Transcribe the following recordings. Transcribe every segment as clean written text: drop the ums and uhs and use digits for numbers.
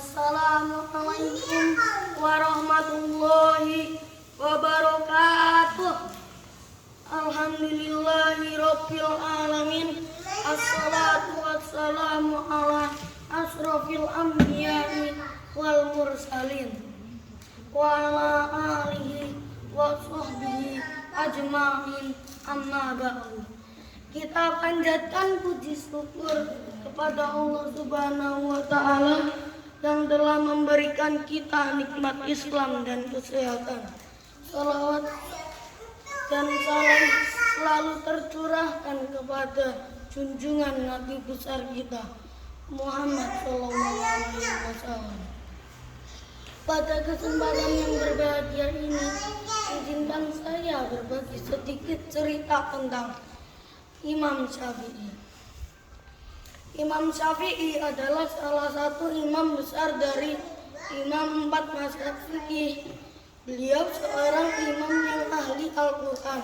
Assalamualaikum warahmatullahi wabarakatuh. Alhamdulillahi rabbil alamin. Assalatu wassalamu ala asrofil anbiya'i wal mursalin wa ala alihi wa sahbihi ajma'in, amma ba'du. Kita panjatkan puji syukur kepada Allah Subhanahu wa Ta'ala yang telah memberikan kita nikmat Islam dan kesehatan. Salawat dan salam selalu tercurahkan kepada junjungan Nabi besar kita Muhammad Sallallahu Alaihi Wasallam. Pada kesempatan yang berbahagia ini, izinkan saya berbagi sedikit cerita tentang Imam Syafi'i. Imam Syafi'i adalah salah satu imam besar dari imam 4 mazhab fikih. Beliau seorang imam yang ahli Al-Quran,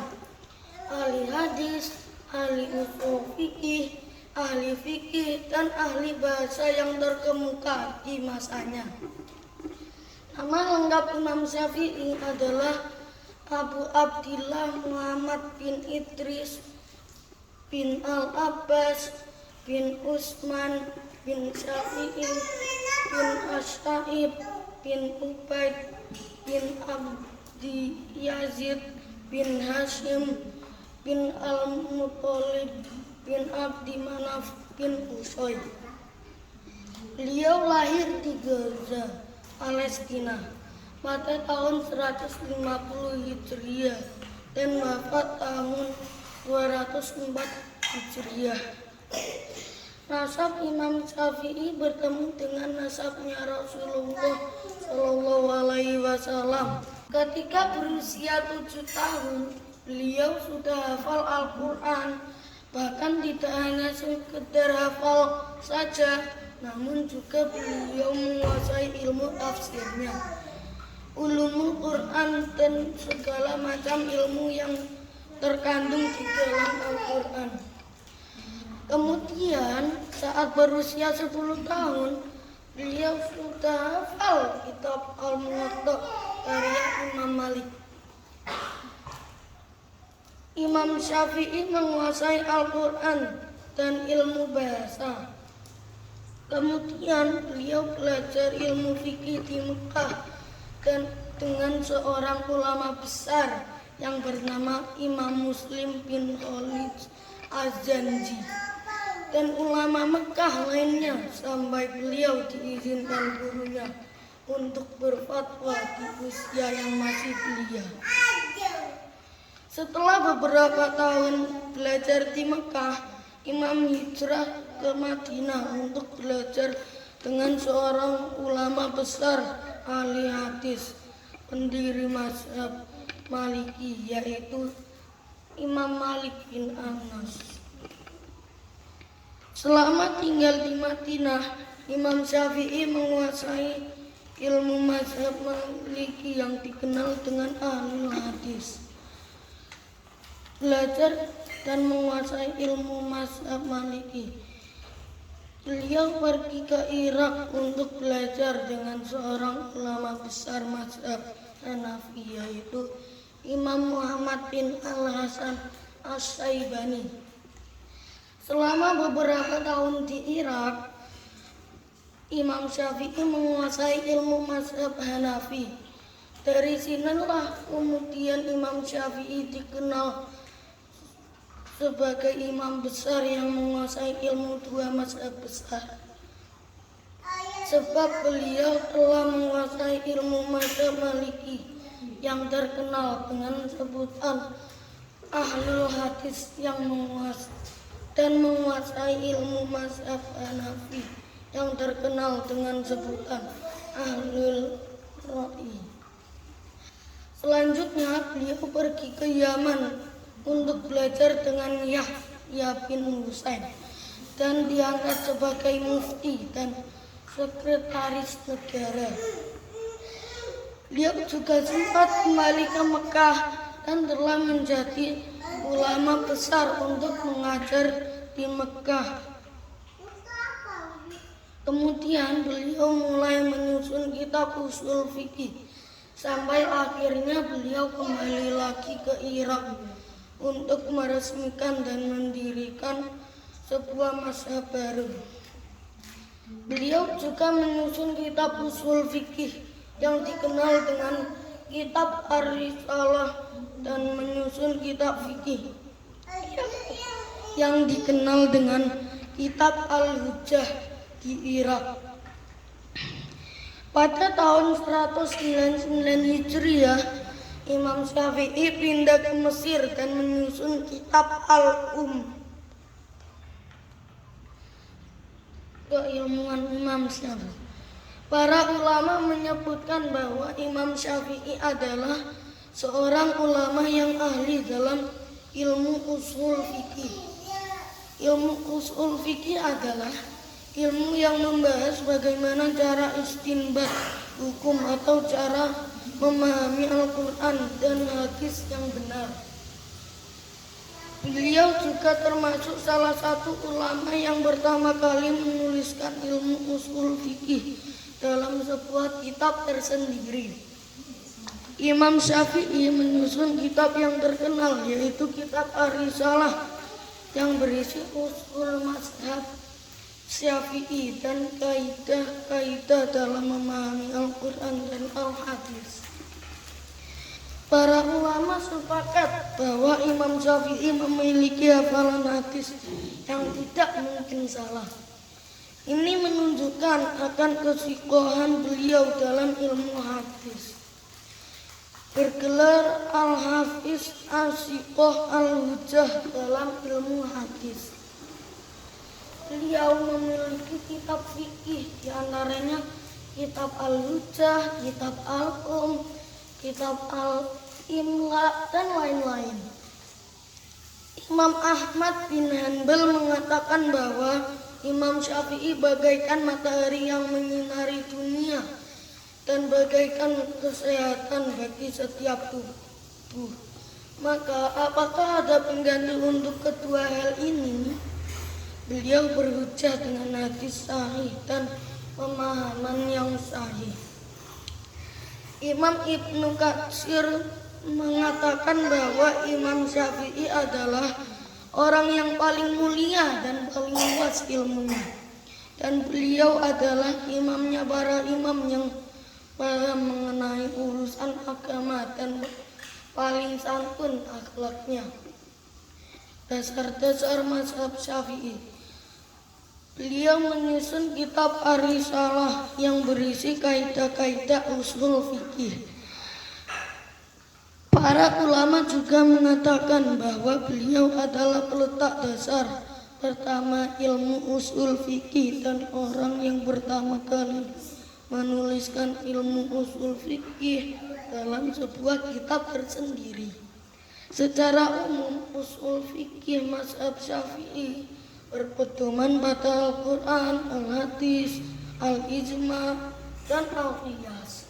ahli hadis, ahli usul fikih, ahli fikih, dan ahli bahasa yang terkemuka di masanya. Nama lengkap Imam Syafi'i adalah Abu Abdillah Muhammad bin Idris bin Al-Abbas bin Utsman bin Syafi'i bin As-Sa'ib bin Ubaid bin Abdi Yazid bin Hashim bin Al-Muttalib bin Abdi Manaf bin Qusay. Beliau lahir di Gaza, Palestina pada tahun 150 Hijriah dan wafat tahun 204 Hijriah. Nasab Imam Syafi'i bertemu dengan nasabnya Rasulullah Shallallahu Alaihi Wasallam. Ketika berusia 7 tahun, beliau sudah hafal Al-Quran. Bahkan tidak hanya sekedar hafal saja, namun juga beliau menguasai ilmu tafsirnya, ulumul Quran, dan segala macam ilmu yang terkandung di dalam Al-Quran. Kemudian saat berusia 10 tahun, beliau sudah hafal kitab Al-Muwatta karya Imam Malik. Imam Syafi'i menguasai Al-Quran dan ilmu bahasa. Kemudian beliau belajar ilmu fikih di Mekah dan dengan seorang ulama besar yang bernama Imam Muslim bin Khalid Az-Zanji dan ulama Mekah lainnya, sampai beliau diizinkan gurunya untuk berfatwa di usia yang masih belia. Setelah beberapa tahun belajar di Mekah, Imam hijrah ke Madinah untuk belajar dengan seorang ulama besar ahli hadis, pendiri mazhab Maliki, yaitu Imam Malik bin Anas. Selama tinggal di Madinah, Imam Syafi'i menguasai ilmu mazhab Maliki yang dikenal dengan ahli hadis. Belajar dan menguasai ilmu mazhab Maliki, beliau pergi ke Irak untuk belajar dengan seorang ulama besar mazhab Hanafi, yaitu Imam Muhammad bin Al-Hasan As-Syaibani. Selama beberapa tahun di Irak, Imam Syafi'i menguasai ilmu mazhab Hanafi. Dari sinilah kemudian Imam Syafi'i dikenal sebagai imam besar yang menguasai ilmu dua mazhab besar. Sebab beliau telah menguasai ilmu mazhab Maliki yang terkenal dengan sebutan ahlul hadis yang menguasai ilmu mazhab Hanafi yang terkenal dengan sebutan ahlul ra'i. Selanjutnya beliau pergi ke Yaman untuk belajar dengan Yahya bin Husain dan diangkat sebagai mufti dan sekretaris negara. Beliau juga sempat kembali ke Mekah dan telah menjadi ulama besar untuk mengajar di Mekah. Kemudian beliau mulai menyusun kitab usul fikih sampai akhirnya beliau kembali lagi ke Irak untuk meresmikan dan mendirikan sebuah mazhab baru. Beliau juga menyusun kitab usul fikih yang dikenal dengan kitab Ar-Risalah dan menyusun kitab fikih yang dikenal dengan kitab Al-Hujjah di Irak. Pada tahun 199 Hijriah, Imam Syafi'i pindah ke Mesir dan menyusun kitab Al-Um. Keilmuan Imam Syafi'i. Para ulama menyebutkan bahwa Imam Syafi'i adalah seorang ulama yang ahli dalam ilmu usul fikih. Ilmu usul fikih adalah ilmu yang membahas bagaimana cara istinbat hukum atau cara memahami Al-Quran dan hadis yang benar. Beliau juga termasuk salah satu ulama yang pertama kali menuliskan ilmu usul fikih dalam sebuah kitab tersendiri. Imam Syafi'i menyusun kitab yang terkenal yaitu kitab Ar-Risalah yang berisi usul mazhab Syafi'i dan kaidah-kaidah dalam memahami Al-Quran dan Al-Hadis. Para ulama sepakat bahwa Imam Syafi'i memiliki hafalan hadis yang tidak mungkin salah. Ini menunjukkan akan kesikohan beliau dalam ilmu hadis. Bergelar Al-Hafiz As-Siqah Al-Hujjah dalam ilmu hadis. Beliau memiliki kitab fikih, diantaranya kitab Al-Hujjah, kitab Al-Um, kitab Al-Imla, dan lain-lain. Imam Ahmad bin Hanbal mengatakan bahwa Imam Syafi'i bagaikan matahari yang menyinari dunia dan bagaikan kesehatan bagi setiap tubuh. Maka apakah ada pengganti untuk kedua hal ini? Beliau berhujjah dengan hadis sahih dan pemahaman yang sahih. Imam Ibnu Katsir mengatakan bahwa Imam Syafi'i adalah orang yang paling mulia dan paling luas ilmunya. Dan beliau adalah imamnya para imam yang paham mengenai urusan agama dan paling santun akhlaknya. Dasar-dasar mazhab Syafi'i. Beliau menyusun kitab Ar-Risalah yang berisi kaidah-kaidah usul fikih. Para ulama juga mengatakan bahwa beliau adalah peletak dasar pertama ilmu usul fikih dan orang yang pertama kali menuliskan ilmu usul fikih dalam sebuah kitab tersendiri. Secara umum, usul fikih mazhab Syafi'i berpedoman pada Al-Quran, Al-Hadis, Al-Ijma, dan Al-Qiyas.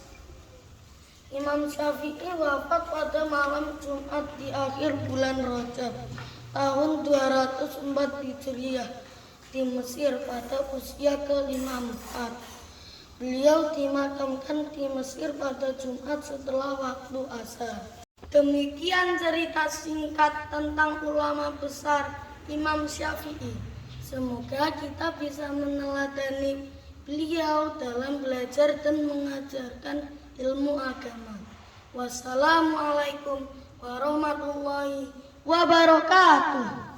Imam Syafi'i wafat pada malam Jumat di akhir bulan Rajab tahun 204 Hijriah di Mesir pada usia ke-54. Beliau dimakamkan di Mesir pada Jumat setelah waktu asar. Demikian cerita singkat tentang ulama besar Imam Syafi'i. Semoga kita bisa meneladani beliau dalam belajar dan mengajarkan ilmu agama. Wassalamualaikum warahmatullahi wabarakatuh.